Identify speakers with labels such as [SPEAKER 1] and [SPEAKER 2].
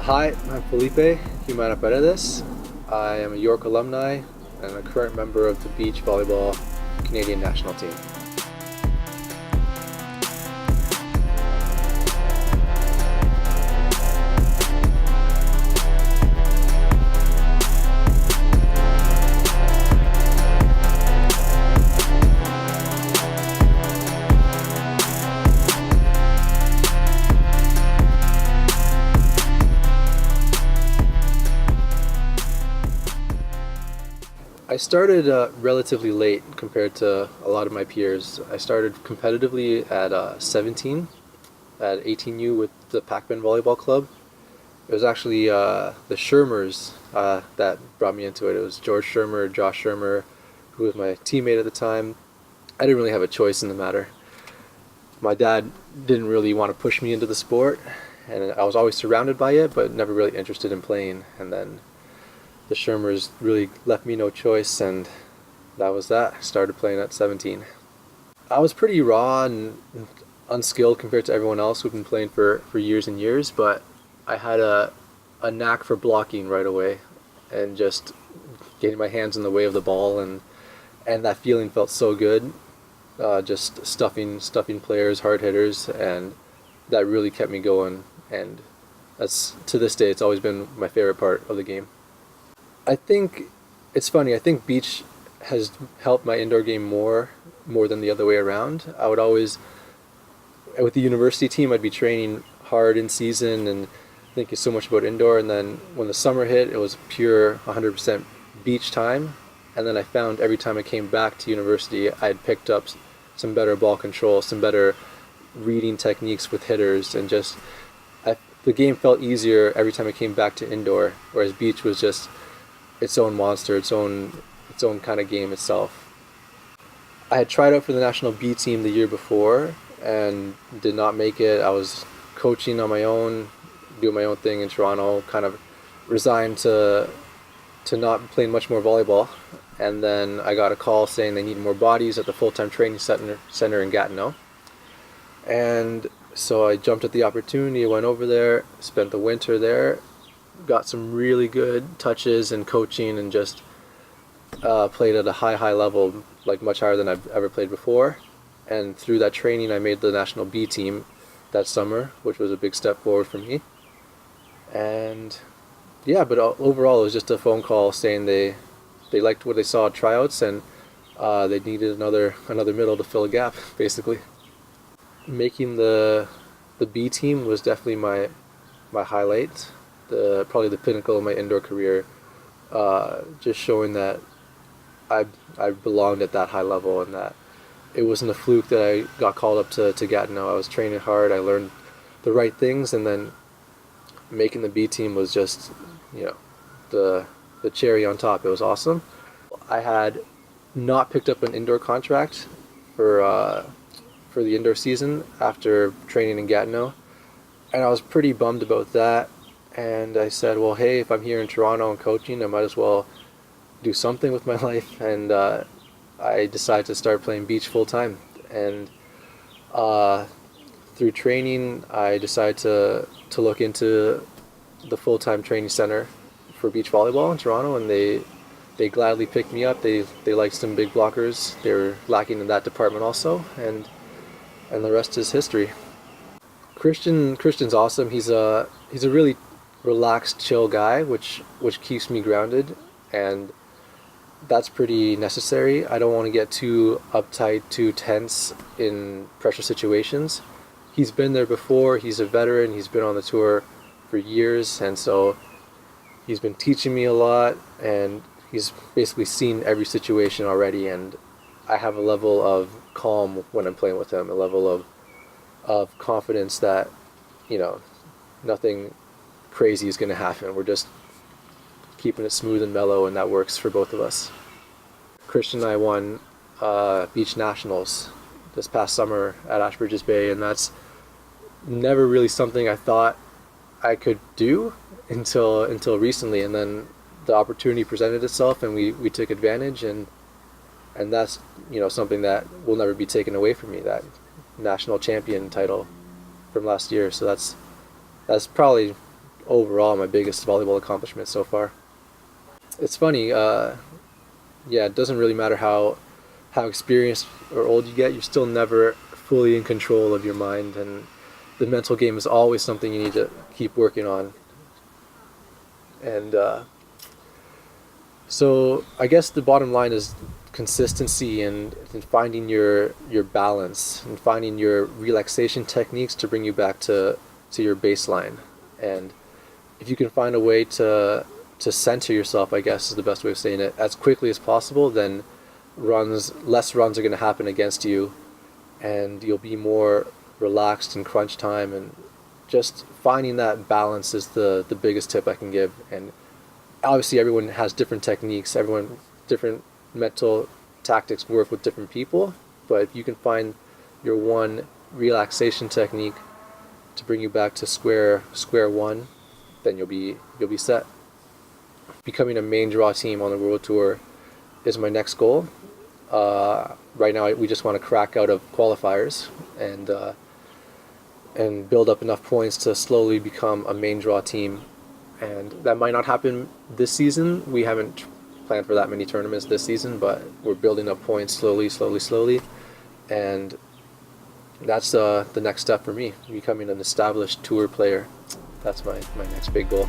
[SPEAKER 1] Hi, I'm Felipe Humana Paredes. I am a York alumni and a current member of the beach volleyball Canadian national team. I started relatively late compared to a lot of my peers. I started competitively at 17 at 18U with the Pac-Man Volleyball Club. It was actually the Shermers that brought me into it. It was George Shermer, Josh Shermer, who was my teammate at the time. I didn't really have a choice in the matter. My dad didn't really want to push me into the sport, and I was always surrounded by it, but never really interested in playing. And then the Shermers really left me no choice, and that was that. I started playing at 17. I was pretty raw and unskilled compared to everyone else who'd been playing for years and years, but I had a knack for blocking right away and just getting my hands in the way of the ball, and that feeling felt so good. Just stuffing players, hard hitters, and that really kept me going. And that's, to this day, it's always been my favorite part of the game. I think it's funny. I think beach has helped my indoor game more than the other way around. I would always, with the university team, I'd be training hard in season and thinking so much about indoor. And then when the summer hit, it was pure 100% beach time. And then I found every time I came back to university, I'd picked up some better ball control, some better reading techniques with hitters, and just the game felt easier every time I came back to indoor. Whereas beach was just its own monster, its own kind of game itself. I had tried out for the national B team the year before and did not make it. I was coaching on my own, doing my own thing in Toronto, kind of resigned to not playing much more volleyball. And then I got a call saying they needed more bodies at the full-time training center in Gatineau. And so I jumped at the opportunity, I went over there, spent the winter there, got some really good touches and coaching, and just played at a high level, like much higher than I've ever played before. And through that training I made the national B team that summer, which was a big step forward for me. And yeah, but overall it was just a phone call saying they liked what they saw at tryouts, and they needed another middle to fill a gap, basically. Making the B team was definitely my highlight. Probably the pinnacle of my indoor career, just showing that I belonged at that high level, and that it wasn't a fluke that I got called up to Gatineau. I was training hard, I learned the right things, and then making the B team was just, the cherry on top. It was awesome. I had not picked up an indoor contract for the indoor season after training in Gatineau, and I was pretty bummed about that. And I said, well, hey, if I'm here in Toronto and coaching, I might as well do something with my life. And I decided to start playing beach full time. And through training, I decided to look into the full-time training center for beach volleyball in Toronto, and they gladly picked me up. They liked some big blockers. They were lacking in that department also, and the rest is history. Christian's awesome. He's a really relaxed, chill guy, which keeps me grounded, and that's pretty necessary. I don't want to get too uptight, too tense in pressure situations. He's been there before. He's a veteran. He's been on the tour for years, and so he's been teaching me a lot, and he's basically seen every situation already, and I have a level of calm when I'm playing with him, a level of confidence that, nothing crazy is going to happen. We're just keeping it smooth and mellow, and that works for both of us. Christian and I won beach nationals this past summer at Ashbridges Bay, and that's never really something I thought I could do until recently. And then the opportunity presented itself, and we took advantage, and that's something that will never be taken away from me, that national champion title from last year. So that's probably overall my biggest volleyball accomplishment so far. It's funny, yeah, it doesn't really matter how experienced or old you get, you're still never fully in control of your mind, and the mental game is always something you need to keep working on. And so I guess the bottom line is consistency and finding your balance and finding your relaxation techniques to bring you back to your baseline. And if you can find a way to center yourself, I guess is the best way of saying it, as quickly as possible, then less runs are going to happen against you, and you'll be more relaxed in crunch time. And just finding that balance is the biggest tip I can give. And obviously everyone has different techniques, different mental tactics work with different people, but if you can find your one relaxation technique to bring you back to square one, then you'll be set. Becoming a main draw team on the World Tour is my next goal. Right now we just want to crack out of qualifiers and build up enough points to slowly become a main draw team. And that might not happen this season. We haven't planned for that many tournaments this season, but we're building up points slowly. And that's the next step for me, becoming an established tour player. That's my next big goal.